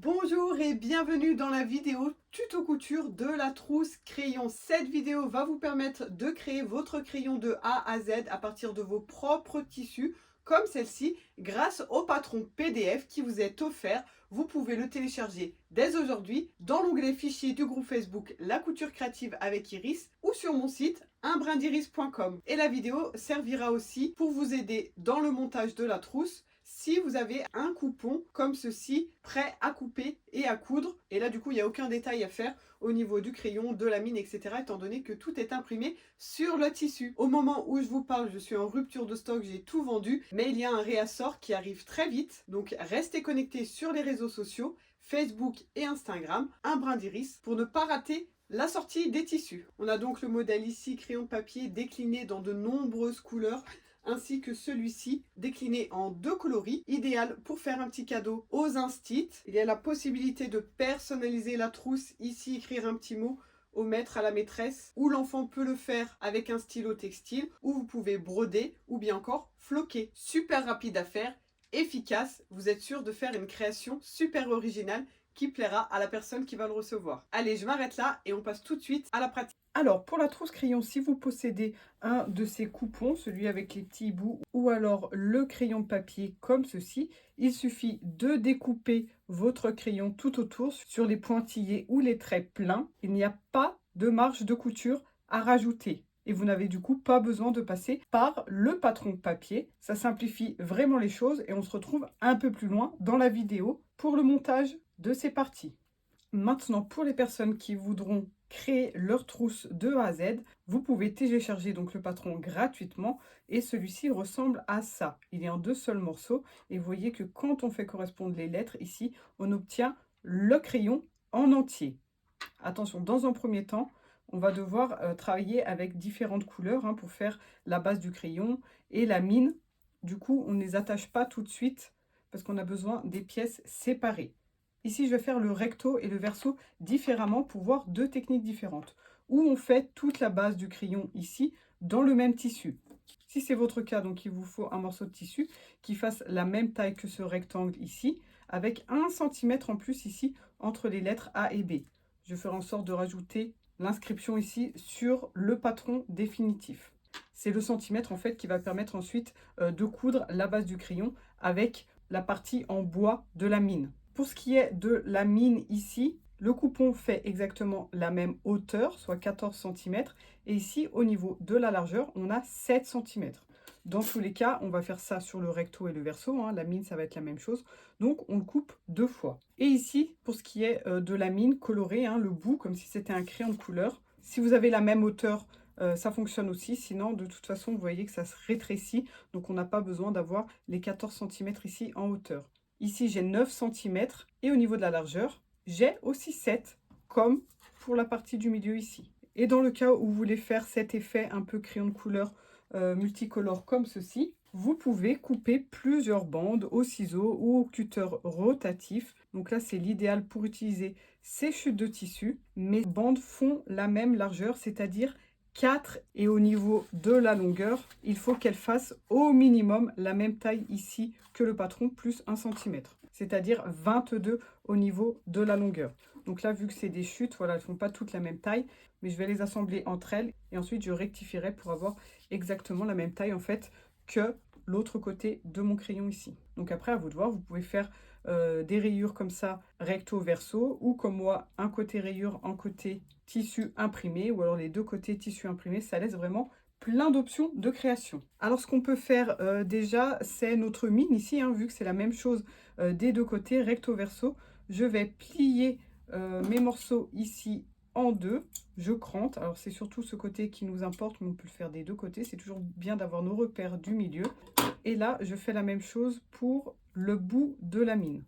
Bonjour et bienvenue dans la vidéo tuto couture de la trousse crayon. Cette vidéo va vous permettre de créer votre crayon de A à Z à partir de vos propres tissus, comme celle-ci, grâce au patron PDF qui vous est offert. Vous pouvez le télécharger dès aujourd'hui dans l'onglet fichier du groupe Facebook La Couture Créative avec Iris ou sur mon site unbrindiris.com. Et la vidéo servira aussi pour vous aider dans le montage de la trousse si vous avez un coupon comme ceci prêt à couper et à coudre. Et là du coup il n'y a aucun détail à faire au niveau du crayon, de la mine, etc. étant donné que tout est imprimé sur le tissu. Au moment où je vous parle, je suis en rupture de stock, j'ai tout vendu, mais il y a un réassort qui arrive très vite. Donc restez connectés sur les réseaux sociaux, Facebook et Instagram, un brin d'iris, pour ne pas rater la sortie des tissus. On a donc le modèle ici, crayon de papier décliné dans de nombreuses couleurs, ainsi que celui-ci décliné en 2 coloris, idéal pour faire un petit cadeau aux instits. Il y a la possibilité de personnaliser la trousse, ici écrire un petit mot au maître, à la maîtresse, ou l'enfant peut le faire avec un stylo textile, ou vous pouvez broder ou bien encore floquer. Super rapide à faire, efficace, vous êtes sûr de faire une création super originale qui plaira à la personne qui va le recevoir. Allez, je m'arrête là et on passe tout de suite à la pratique. Alors, pour la trousse crayon, si vous possédez un de ces coupons, celui avec les petits bouts, ou alors le crayon de papier comme ceci, il suffit de découper votre crayon tout autour sur les pointillés ou les traits pleins. Il n'y a pas de marge de couture à rajouter. Et vous n'avez du coup pas besoin de passer par le patron papier. Ça simplifie vraiment les choses et on se retrouve un peu plus loin dans la vidéo pour le montage de ces parties. Maintenant, pour les personnes qui voudront créer leur trousse de A à Z, vous pouvez télécharger donc le patron gratuitement et celui-ci ressemble à ça. Il est en 2 seuls morceaux et vous voyez que quand on fait correspondre les lettres ici, on obtient le crayon en entier. Attention, dans un premier temps, on va devoir travailler avec différentes couleurs pour faire la base du crayon et la mine. Du coup, on ne les attache pas tout de suite parce qu'on a besoin des pièces séparées. Ici, je vais faire le recto et le verso différemment pour voir 2 techniques différentes. Où on fait toute la base du crayon ici, dans le même tissu. Si c'est votre cas, donc il vous faut un morceau de tissu qui fasse la même taille que ce rectangle ici, avec 1 cm en plus ici, entre les lettres A et B. Je ferai en sorte de rajouter l'inscription ici sur le patron définitif. C'est le centimètre en fait qui va permettre ensuite de coudre la base du crayon avec la partie en bois de la mine. Pour ce qui est de la mine ici, le coupon fait exactement la même hauteur, soit 14 cm. Et ici, au niveau de la largeur, on a 7 cm. Dans tous les cas, on va faire ça sur le recto et le verso. La mine, ça va être la même chose. Donc, on le coupe 2 fois. Et ici, pour ce qui est de la mine colorée, le bout, comme si c'était un crayon de couleur. Si vous avez la même hauteur, ça fonctionne aussi. Sinon, de toute façon, vous voyez que ça se rétrécit. Donc, on n'a pas besoin d'avoir les 14 cm ici en hauteur. Ici, j'ai 9 cm et au niveau de la largeur, j'ai aussi 7, comme pour la partie du milieu ici. Et dans le cas où vous voulez faire cet effet un peu crayon de couleur multicolore comme ceci, vous pouvez couper plusieurs bandes au ciseau ou au cutter rotatif. Donc là, c'est l'idéal pour utiliser ces chutes de tissu. Mes bandes font la même largeur, c'est-à-dire 4, et au niveau de la longueur, il faut qu'elle fasse au minimum la même taille ici que le patron, plus 1 cm, c'est-à-dire 22 au niveau de la longueur. Donc là, vu que c'est des chutes, voilà, elles ne font pas toutes la même taille, mais je vais les assembler entre elles et ensuite je rectifierai pour avoir exactement la même taille en fait que l'autre côté de mon crayon ici. Donc après, à vous de voir, vous pouvez faire des rayures comme ça, recto verso, ou comme moi, un côté rayure, un côté tissu imprimé, ou alors les 2 côtés tissu imprimé. Ça laisse vraiment plein d'options de création. Alors ce qu'on peut faire déjà, c'est notre mine ici, vu que c'est la même chose des 2 côtés, recto verso. Je vais plier mes morceaux ici en 2, je crante. Alors c'est surtout ce côté qui nous importe, mais on peut le faire des 2 côtés. C'est toujours bien d'avoir nos repères du milieu. Et là, je fais la même chose pour le bout de la mine.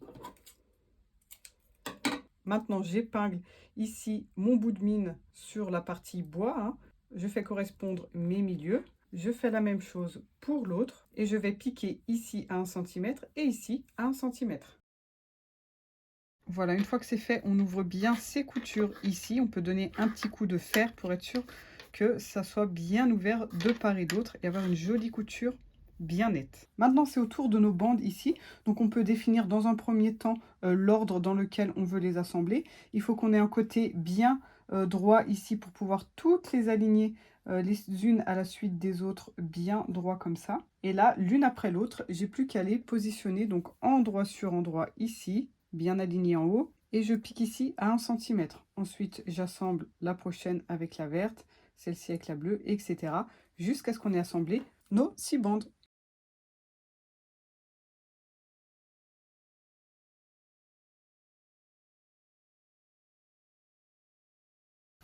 Maintenant, j'épingle ici mon bout de mine sur la partie bois. Je fais correspondre mes milieux. Je fais la même chose pour l'autre. Et je vais piquer ici à 1 cm et ici à 1 cm. Voilà, une fois que c'est fait, on ouvre bien ces coutures ici. On peut donner un petit coup de fer pour être sûr que ça soit bien ouvert de part et d'autre et avoir une jolie couture bien nette. Maintenant, c'est au tour de nos bandes ici. Donc, on peut définir dans un premier temps l'ordre dans lequel on veut les assembler. Il faut qu'on ait un côté bien droit ici pour pouvoir toutes les aligner les unes à la suite des autres bien droit comme ça. Et là, l'une après l'autre, j'ai plus qu'à les positionner donc endroit sur endroit ici, bien aligné en haut. Et je pique ici à 1 cm. Ensuite, j'assemble la prochaine avec la verte, celle-ci avec la bleue, etc. jusqu'à ce qu'on ait assemblé nos 6 bandes.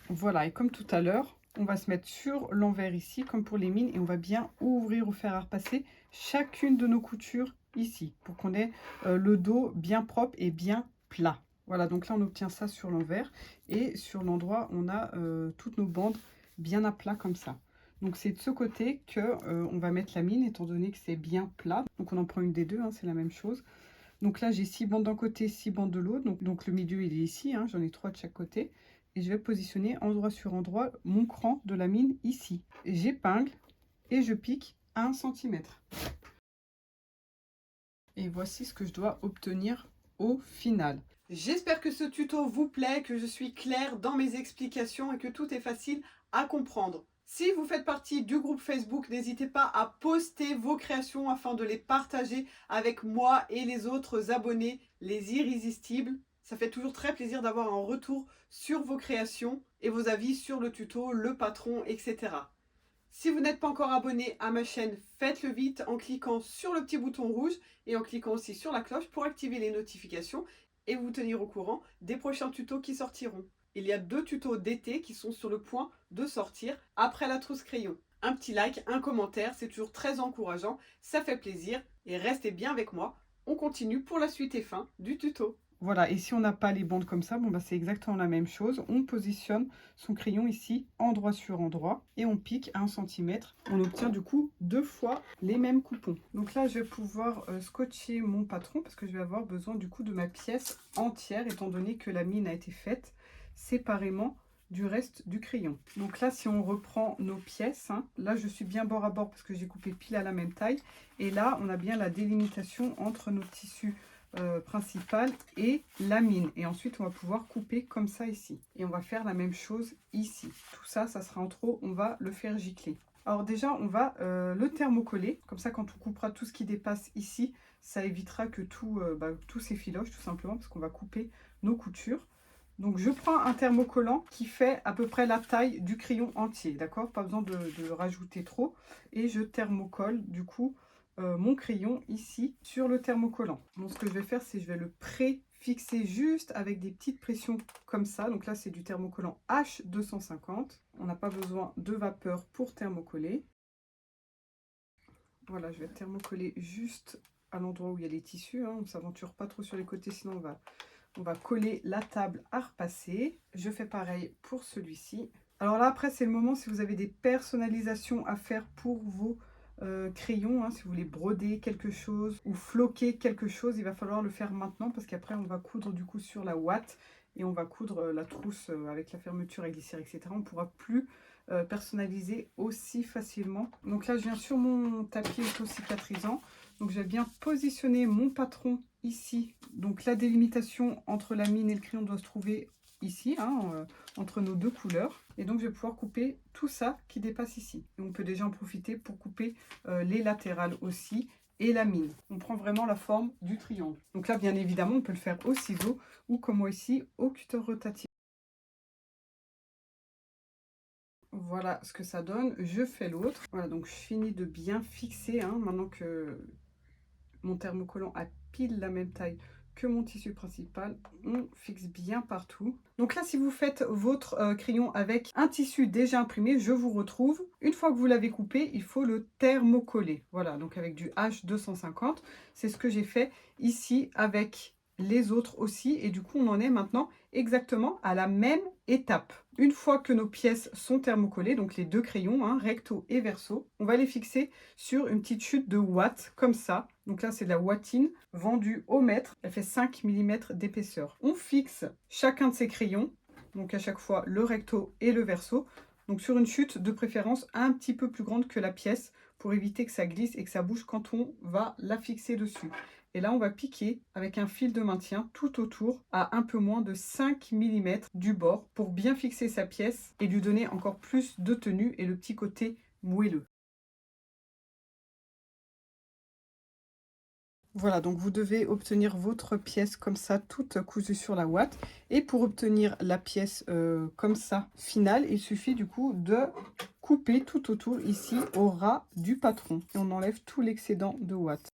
Voilà, et comme tout à l'heure, on va se mettre sur l'envers ici, comme pour les mines, et on va bien ouvrir ou faire à repasser chacune de nos coutures ici, pour qu'on ait le dos bien propre et bien plat. Voilà, donc là on obtient ça sur l'envers, et sur l'endroit on a toutes nos bandes bien à plat comme ça. Donc c'est de ce côté que on va mettre la mine, étant donné que c'est bien plat. Donc on en prend une des deux, hein, c'est la même chose. Donc là j'ai 6 bandes d'un côté, 6 bandes de l'autre, donc le milieu il est ici, hein, j'en ai 3 de chaque côté. Et je vais positionner endroit sur endroit mon cran de la mine ici. J'épingle et je pique à 1 cm. Et voici ce que je dois obtenir au final. J'espère que ce tuto vous plaît, que je suis claire dans mes explications et que tout est facile à comprendre. Si vous faites partie du groupe Facebook, n'hésitez pas à poster vos créations afin de les partager avec moi et les autres abonnés, les irrésistibles. Ça fait toujours très plaisir d'avoir un retour sur vos créations et vos avis sur le tuto, le patron, etc. Si vous n'êtes pas encore abonné à ma chaîne, faites-le vite en cliquant sur le petit bouton rouge et en cliquant aussi sur la cloche pour activer les notifications et vous tenir au courant des prochains tutos qui sortiront. Il y a 2 tutos d'été qui sont sur le point de sortir après la trousse crayon. Un petit like, un commentaire, c'est toujours très encourageant, ça fait plaisir et restez bien avec moi. On continue pour la suite et fin du tuto. Voilà, et si on n'a pas les bandes comme ça, bon bah c'est exactement la même chose. On positionne son crayon ici, endroit sur endroit, et on pique à 1 cm. On obtient du coup 2 fois les mêmes coupons. Donc là, je vais pouvoir scotcher mon patron, parce que je vais avoir besoin du coup de ma pièce entière, étant donné que la mine a été faite séparément du reste du crayon. Donc là, si on reprend nos pièces, hein, là je suis bien bord à bord parce que j'ai coupé pile à la même taille. Et là, on a bien la délimitation entre nos tissus principal et la mine. Et ensuite, on va pouvoir couper comme ça ici. Et on va faire la même chose ici. Tout ça, ça sera en trop. On va le faire gicler. Alors déjà, on va le thermocoller. Comme ça, quand on coupera tout ce qui dépasse ici, ça évitera que tout s'effiloche tout simplement parce qu'on va couper nos coutures. Donc je prends un thermocollant qui fait à peu près la taille du crayon entier, d'accord? Pas besoin de rajouter trop. Et je thermocolle du coup mon crayon ici sur le thermocollant. Donc ce que je vais faire, c'est je vais le pré-fixer juste avec des petites pressions comme ça. Donc là, c'est du thermocollant H250. On n'a pas besoin de vapeur pour thermocoller. Voilà, je vais thermocoller juste à l'endroit où il y a les tissus, hein. On ne s'aventure pas trop sur les côtés, sinon on va coller la table à repasser. Je fais pareil pour celui-ci. Alors là, après, c'est le moment si vous avez des personnalisations à faire pour vos crayons. Hein, si vous voulez broder quelque chose ou floquer quelque chose, il va falloir le faire maintenant parce qu'après, on va coudre du coup sur la ouate et on va coudre la trousse avec la fermeture à glisser, etc. On ne pourra plus personnaliser aussi facilement. Donc là, je viens sur mon tapis auto-cicatrisant. Donc je vais bien positionner mon patron ici. Donc la délimitation entre la mine et le crayon doit se trouver ici, hein, entre nos deux couleurs. Et donc je vais pouvoir couper tout ça qui dépasse ici. Et on peut déjà en profiter pour couper les latérales aussi et la mine. On prend vraiment la forme du triangle. Donc là, bien évidemment, on peut le faire au ciseau ou comme moi ici, au cutter rotatif. Voilà ce que ça donne. Je fais l'autre. Voilà, donc je finis de bien fixer, hein, maintenant que mon thermocollant a pile la même taille que mon tissu principal, on fixe bien partout. Donc là, si vous faites votre crayon avec un tissu déjà imprimé, je vous retrouve. Une fois que vous l'avez coupé, il faut le thermocoller. Voilà, donc avec du H250, c'est ce que j'ai fait ici avec les autres aussi. Et du coup, on en est maintenant exactement à la même étape. Une fois que nos pièces sont thermocollées, donc les deux crayons, hein, recto et verso, on va les fixer sur une petite chute de ouate, comme ça. Donc là, c'est de la ouatine vendue au mètre. Elle fait 5 mm d'épaisseur. On fixe chacun de ces crayons, donc à chaque fois le recto et le verso, donc sur une chute de préférence un petit peu plus grande que la pièce, pour éviter que ça glisse et que ça bouge quand on va la fixer dessus. Et là, on va piquer avec un fil de maintien tout autour à un peu moins de 5 mm du bord pour bien fixer sa pièce et lui donner encore plus de tenue et le petit côté moelleux. Voilà, donc vous devez obtenir votre pièce comme ça, toute cousue sur la ouate. Et pour obtenir la pièce comme ça, finale, il suffit du coup de couper tout autour ici au ras du patron. Et on enlève tout l'excédent de ouate.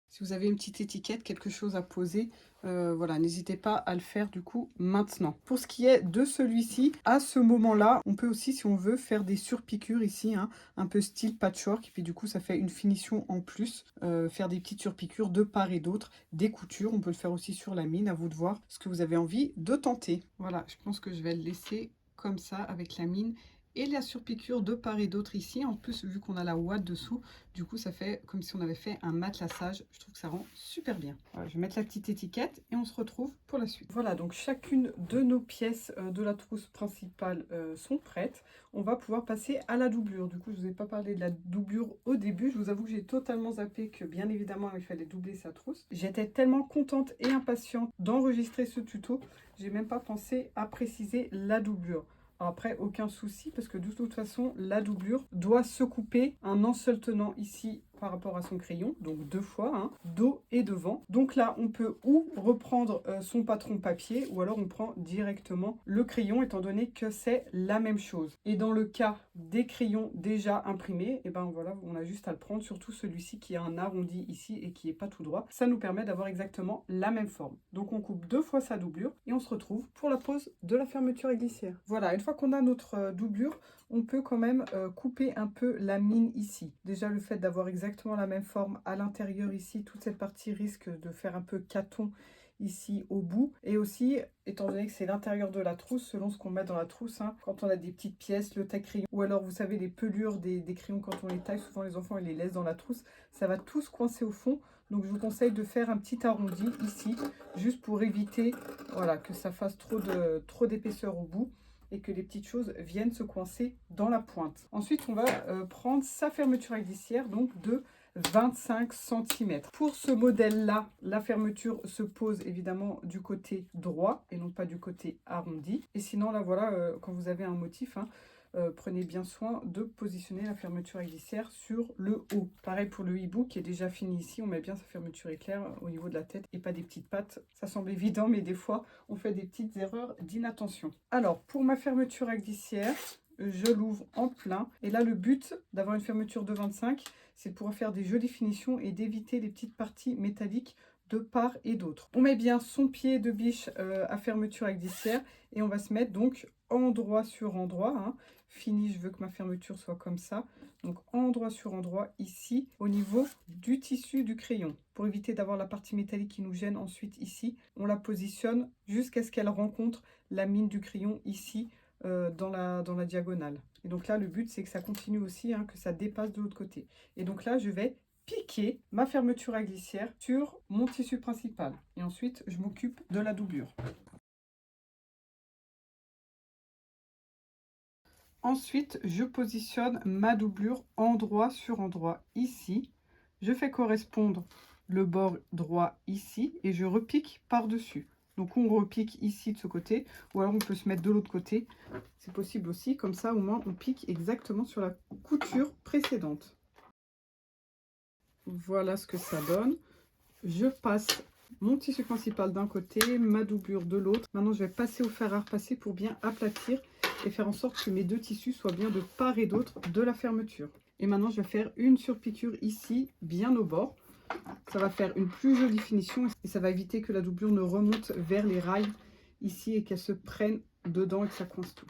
Si vous avez une petite étiquette, quelque chose à poser, voilà, n'hésitez pas à le faire du coup maintenant. Pour ce qui est de celui-ci, à ce moment-là, on peut aussi, si on veut, faire des surpiqûres ici, hein, un peu style patchwork, et puis du coup, ça fait une finition en plus. Faire des petites surpiqûres de part et d'autre, des coutures, on peut le faire aussi sur la mine, à vous de voir ce que vous avez envie de tenter. Voilà, je pense que je vais le laisser comme ça avec la mine et la surpiqûre de part et d'autre ici. En plus, vu qu'on a la ouate dessous, du coup, ça fait comme si on avait fait un matelassage. Je trouve que ça rend super bien. Voilà, je vais mettre la petite étiquette et on se retrouve pour la suite. Voilà, donc chacune de nos pièces de la trousse principale sont prêtes. On va pouvoir passer à la doublure. Du coup, je ne vous ai pas parlé de la doublure au début. Je vous avoue que j'ai totalement zappé que, bien évidemment, il fallait doubler sa trousse. J'étais tellement contente et impatiente d'enregistrer ce tuto. J'ai même pas pensé à préciser la doublure. Après, aucun souci, parce que de toute façon, la doublure doit se couper un en seul tenant ici par rapport à son crayon, donc 2 fois, hein, dos et devant. Donc là, on peut ou reprendre son patron papier, ou alors on prend directement le crayon, étant donné que c'est la même chose. Et dans le cas des crayons déjà imprimés, et ben voilà, on a juste à le prendre, surtout celui-ci qui a un arrondi ici et qui n'est pas tout droit. Ça nous permet d'avoir exactement la même forme. Donc on coupe 2 fois sa doublure et on se retrouve pour la pose de la fermeture à glissière. Voilà, une fois qu'on a notre doublure, on peut quand même couper un peu la mine ici. Déjà, le fait d'avoir exactement la même forme à l'intérieur ici, toute cette partie risque de faire un peu caton ici au bout. Et aussi, étant donné que c'est l'intérieur de la trousse, selon ce qu'on met dans la trousse, hein, quand on a des petites pièces, le taille-crayon, ou alors vous savez les pelures des crayons quand on les taille, souvent les enfants ils les laissent dans la trousse, ça va tous coincer au fond. Donc je vous conseille de faire un petit arrondi ici, juste pour éviter voilà, que ça fasse trop d'épaisseur au bout et que les petites choses viennent se coincer dans la pointe. Ensuite, on va prendre sa fermeture à glissière, donc de 25 cm. Pour ce modèle-là, la fermeture se pose évidemment du côté droit et non pas du côté arrondi. Et sinon, là, voilà, quand vous avez un motif, hein, prenez bien soin de positionner la fermeture à glissière sur le haut. Pareil pour le hibou qui est déjà fini ici, on met bien sa fermeture éclair au niveau de la tête et pas des petites pattes. Ça semble évident, mais des fois, on fait des petites erreurs d'inattention. Alors, pour ma fermeture à glissière, je l'ouvre en plein. Et là, le but d'avoir une fermeture de 25, c'est de pouvoir faire des jolies finitions et d'éviter les petites parties métalliques de part et d'autre. On met bien son pied de biche à fermeture à glissière et on va se mettre donc endroit sur endroit. Hein. Fini, je veux que ma fermeture soit comme ça. Donc endroit sur endroit ici au niveau du tissu du crayon. Pour éviter d'avoir la partie métallique qui nous gêne ensuite ici, on la positionne jusqu'à ce qu'elle rencontre la mine du crayon ici dans la diagonale. Et donc là, le but, c'est que ça continue aussi, hein, que ça dépasse de l'autre côté. Et donc là, je vais piquer ma fermeture à glissière sur mon tissu principal. Et ensuite, je m'occupe de la doublure. Ensuite, je positionne ma doublure endroit sur endroit ici. Je fais correspondre le bord droit ici et je repique par-dessus. Donc on repique ici de ce côté ou alors on peut se mettre de l'autre côté. C'est possible aussi, comme ça au moins on pique exactement sur la couture précédente. Voilà ce que ça donne. Je passe mon tissu principal d'un côté, ma doublure de l'autre. Maintenant, je vais passer au fer à repasser pour bien aplatir et faire en sorte que mes deux tissus soient bien de part et d'autre de la fermeture. Et maintenant, je vais faire une surpiqûre ici, bien au bord. Ça va faire une plus jolie finition et ça va éviter que la doublure ne remonte vers les rails ici et qu'elle se prenne dedans et que ça coince tout.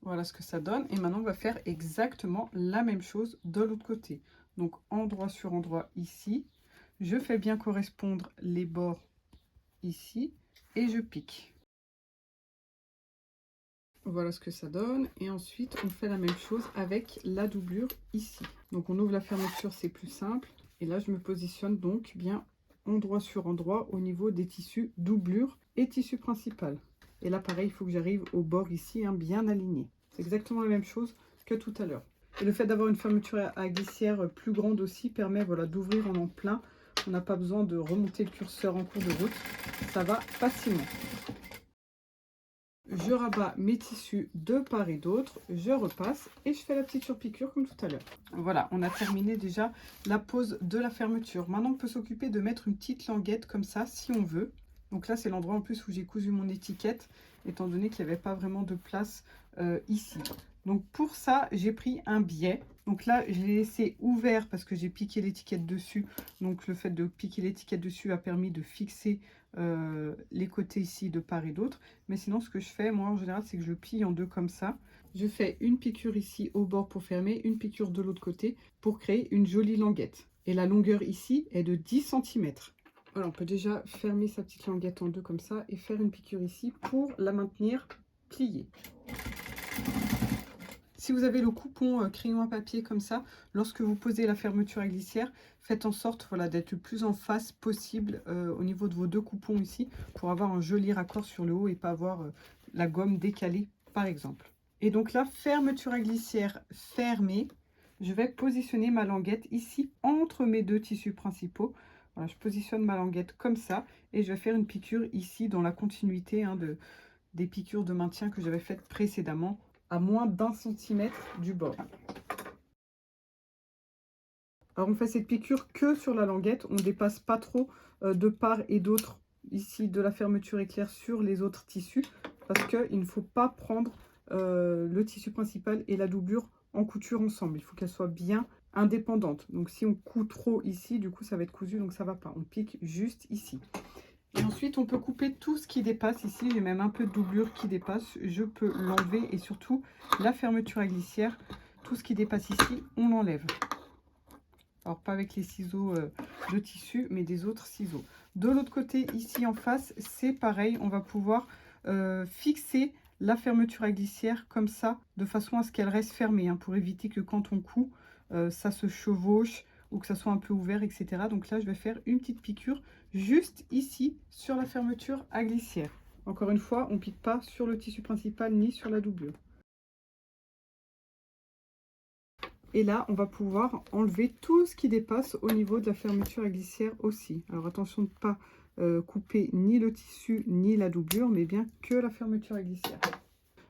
Voilà ce que ça donne. Et maintenant, on va faire exactement la même chose de l'autre côté. Donc, endroit sur endroit ici. Je fais bien correspondre les bords ici et je pique. Voilà ce que ça donne. Et ensuite, on fait la même chose avec la doublure ici. Donc, on ouvre la fermeture, c'est plus simple. Et là, je me positionne donc bien endroit sur endroit au niveau des tissus doublure et tissu principal. Et là, pareil, il faut que j'arrive au bord ici, hein, bien aligné. C'est exactement la même chose que tout à l'heure. Et le fait d'avoir une fermeture à glissière plus grande aussi permet voilà, d'ouvrir en plein. On n'a pas besoin de remonter le curseur en cours de route. Ça va facilement. Je rabats mes tissus de part et d'autre, je repasse et je fais la petite surpiqûre comme tout à l'heure. Voilà, on a terminé déjà la pose de la fermeture. Maintenant, on peut s'occuper de mettre une petite languette comme ça, si on veut. Donc là, c'est l'endroit en plus où j'ai cousu mon étiquette, étant donné qu'il n'y avait pas vraiment de place ici. Donc pour ça, j'ai pris un biais. Donc là, je l'ai laissé ouvert parce que j'ai piqué l'étiquette dessus. Donc le fait de piquer l'étiquette dessus a permis de fixer les côtés ici de part et d'autre. Mais sinon, ce que je fais, moi, en général, c'est que je le plie en deux comme ça. Je fais une piqûre ici au bord pour fermer, une piqûre de l'autre côté pour créer une jolie languette. Et la longueur ici est de 10 cm. Voilà, on peut déjà fermer sa petite languette en deux comme ça et faire une piqûre ici pour la maintenir pliée. Si vous avez le coupon crayon à papier comme ça, lorsque vous posez la fermeture à glissière, faites en sorte voilà, d'être le plus en face possible au niveau de vos deux coupons ici pour avoir un joli raccord sur le haut et pas avoir la gomme décalée par exemple. Et donc là, fermeture à glissière fermée, je vais positionner ma languette ici entre mes deux tissus principaux. Voilà, je positionne ma languette comme ça et je vais faire une piqûre ici dans la continuité hein, des piqûres de maintien que j'avais faites précédemment à moins d'1 centimètre du bord. Alors on fait cette piqûre que sur la languette, on ne dépasse pas trop de part et d'autre ici de la fermeture éclair sur les autres tissus parce qu'il ne faut pas prendre le tissu principal et la doublure en couture ensemble. Il faut qu'elles soient bien indépendantes. Donc si on coud trop ici, du coup ça va être cousu, donc ça va pas. On pique juste ici. Et ensuite, on peut couper tout ce qui dépasse. Ici, j'ai même un peu de doublure qui dépasse. Je peux l'enlever et surtout, la fermeture à glissière, tout ce qui dépasse ici, on l'enlève. Alors, pas avec les ciseaux de tissu, mais des autres ciseaux. De l'autre côté, ici en face, c'est pareil. On va pouvoir fixer la fermeture à glissière comme ça, de façon à ce qu'elle reste fermée, hein, pour éviter que quand on coud, ça se chevauche ou que ça soit un peu ouvert, etc. Donc là, je vais faire une petite piqûre juste ici sur la fermeture à glissière. Encore une fois, on ne pique pas sur le tissu principal ni sur la doublure. Et là, on va pouvoir enlever tout ce qui dépasse au niveau de la fermeture à glissière aussi. Alors attention de ne pas couper ni le tissu ni la doublure, mais bien que la fermeture à glissière.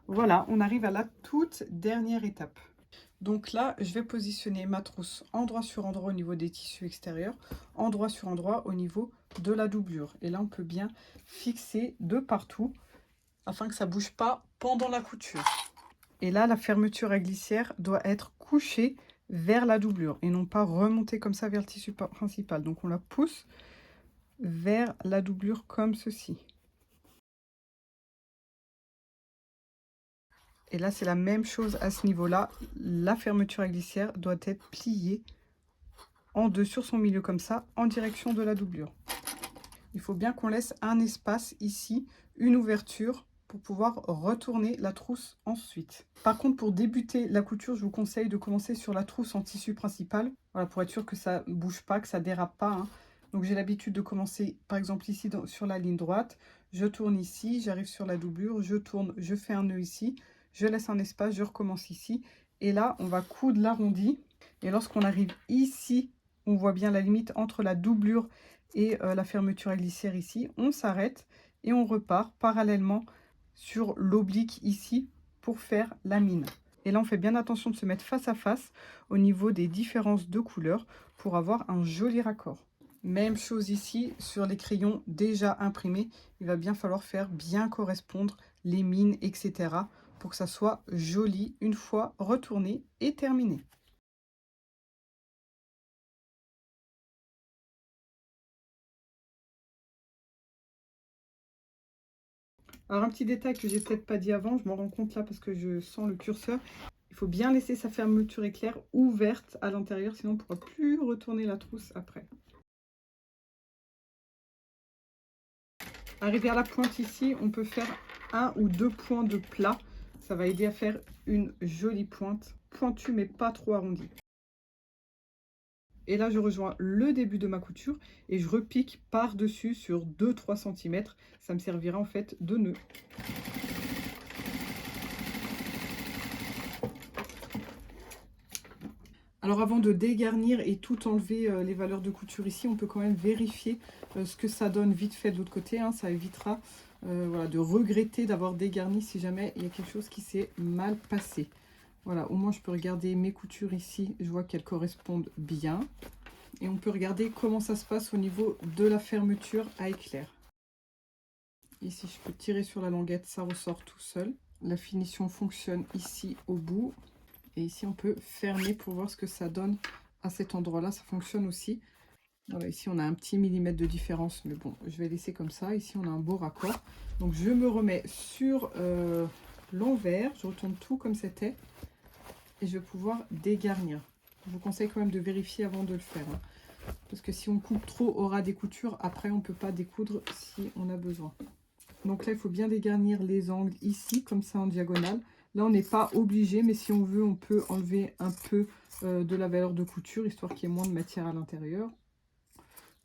Voilà, on arrive à la toute dernière étape. Donc là, je vais positionner ma trousse endroit sur endroit au niveau des tissus extérieurs, endroit sur endroit au niveau de la doublure. Et là, on peut bien fixer de partout afin que ça ne bouge pas pendant la couture. Et là, la fermeture à glissière doit être couchée vers la doublure et non pas remonter comme ça vers le tissu principal. Donc on la pousse vers la doublure comme ceci. Et là, c'est la même chose à ce niveau-là. La fermeture à glissière doit être pliée en deux sur son milieu comme ça, en direction de la doublure. Il faut bien qu'on laisse un espace ici, une ouverture pour pouvoir retourner la trousse ensuite. Par contre, pour débuter la couture, je vous conseille de commencer sur la trousse en tissu principal, voilà, pour être sûr que ça ne bouge pas, que ça ne dérape pas, hein. Donc j'ai l'habitude de commencer par exemple ici sur la ligne droite, je tourne ici, j'arrive sur la doublure, je tourne, je fais un nœud ici, je laisse un espace, je recommence ici. Et là, on va coudre l'arrondi. Et lorsqu'on arrive ici, on voit bien la limite entre la doublure et la fermeture à glissière ici. On s'arrête et on repart parallèlement sur l'oblique ici pour faire la mine. Et là, on fait bien attention de se mettre face à face au niveau des différences de couleurs pour avoir un joli raccord. Même chose ici sur les crayons déjà imprimés. Il va bien falloir faire bien correspondre les mines, etc. pour que ça soit joli une fois retourné et terminé. Alors un petit détail que j'ai peut-être pas dit avant, je m'en rends compte là parce que je sens le curseur. Il faut bien laisser sa fermeture éclair ouverte à l'intérieur, sinon on ne pourra plus retourner la trousse après. Arrivé à la pointe ici, on peut faire un ou deux points de plat. Ça va aider à faire une jolie pointe, pointue mais pas trop arrondie. Et là, je rejoins le début de ma couture et je repique par-dessus sur 2-3 cm. Ça me servira en fait de nœud. Alors avant de dégarnir et tout enlever les valeurs de couture ici, on peut quand même vérifier ce que ça donne vite fait de l'autre côté. Hein. Ça évitera voilà, de regretter d'avoir dégarni si jamais il y a quelque chose qui s'est mal passé. Voilà, au moins je peux regarder mes coutures ici, je vois qu'elles correspondent bien. Et on peut regarder comment ça se passe au niveau de la fermeture à éclair. Ici, je peux tirer sur la languette, ça ressort tout seul. La finition fonctionne ici au bout. Et ici, on peut fermer pour voir ce que ça donne à cet endroit-là. Ça fonctionne aussi. Voilà, ici, on a un petit millimètre de différence, mais bon, je vais laisser comme ça. Ici, on a un beau raccord. Donc, je me remets sur l'envers. Je retourne tout comme c'était. Et je vais pouvoir dégarnir. Je vous conseille quand même de vérifier avant de le faire. Hein, parce que si on coupe trop au ras des coutures, après, on ne peut pas découdre si on a besoin. Donc là, il faut bien dégarnir les angles ici, comme ça en diagonale. Là, on n'est pas obligé, mais si on veut, on peut enlever un peu de la valeur de couture, histoire qu'il y ait moins de matière à l'intérieur.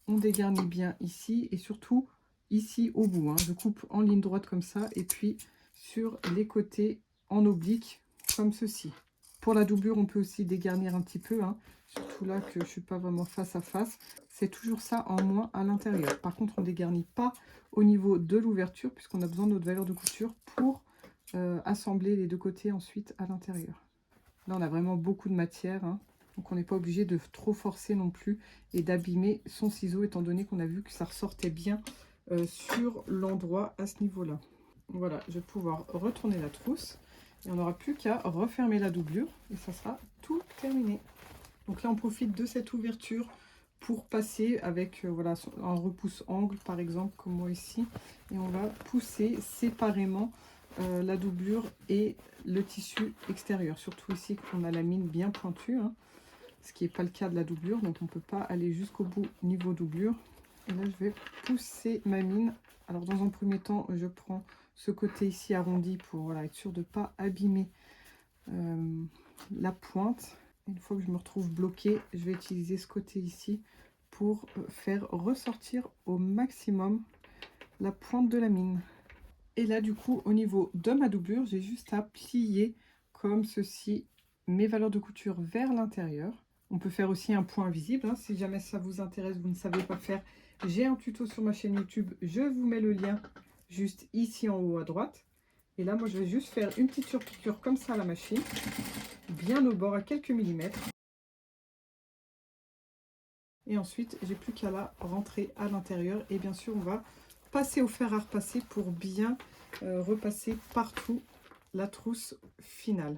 On dégarnit bien ici et surtout ici au bout. Hein. Je coupe en ligne droite comme ça et puis sur les côtés en oblique comme ceci. Pour la doublure, on peut aussi dégarnir un petit peu, hein, surtout là que je ne suis pas vraiment face à face. C'est toujours ça en moins à l'intérieur. Par contre, on ne dégarnit pas au niveau de l'ouverture puisqu'on a besoin de notre valeur de couture pour assembler les deux côtés ensuite à l'intérieur. Là, on a vraiment beaucoup de matière, hein, donc on n'est pas obligé de trop forcer non plus et d'abîmer son ciseau étant donné qu'on a vu que ça ressortait bien sur l'endroit à ce niveau-là. Voilà, je vais pouvoir retourner la trousse. Et on n'aura plus qu'à refermer la doublure et ça sera tout terminé. Donc là, on profite de cette ouverture pour passer avec voilà, un repousse-angle, par exemple, comme moi ici. Et on va pousser séparément la doublure et le tissu extérieur. Surtout ici, qu'on a la mine bien pointue, hein, ce qui n'est pas le cas de la doublure. Donc, on ne peut pas aller jusqu'au bout niveau doublure. Et là, je vais pousser ma mine. Alors, dans un premier temps, je prends ce côté ici arrondi pour voilà, être sûr de ne pas abîmer la pointe. Une fois que je me retrouve bloquée, je vais utiliser ce côté ici pour faire ressortir au maximum la pointe de la mine. Et là, du coup, au niveau de ma doublure, j'ai juste à plier comme ceci mes valeurs de couture vers l'intérieur. On peut faire aussi un point visible, hein, si jamais ça vous intéresse, vous ne savez pas faire. J'ai un tuto sur ma chaîne YouTube, je vous mets le lien juste ici en haut à droite. Et là, moi, je vais juste faire une petite surpiqûre comme ça à la machine, bien au bord, à quelques millimètres. Et ensuite, j'ai plus qu'à la rentrer à l'intérieur. Et bien sûr, on va passer au fer à repasser pour bien repasser partout la trousse finale.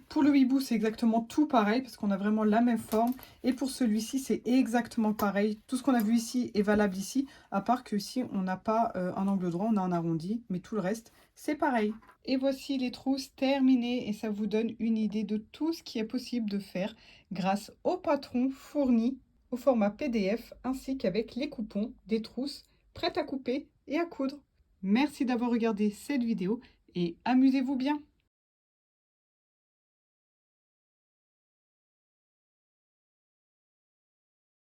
Pour le hibou, c'est exactement tout pareil parce qu'on a vraiment la même forme. Et pour celui-ci, c'est exactement pareil. Tout ce qu'on a vu ici est valable ici, à part que ici, on n'a pas un angle droit, on a un arrondi. Mais tout le reste, c'est pareil. Et voici les trousses terminées et ça vous donne une idée de tout ce qui est possible de faire grâce au patron fourni au format PDF ainsi qu'avec les coupons des trousses prêtes à couper et à coudre. Merci d'avoir regardé cette vidéo et amusez-vous bien.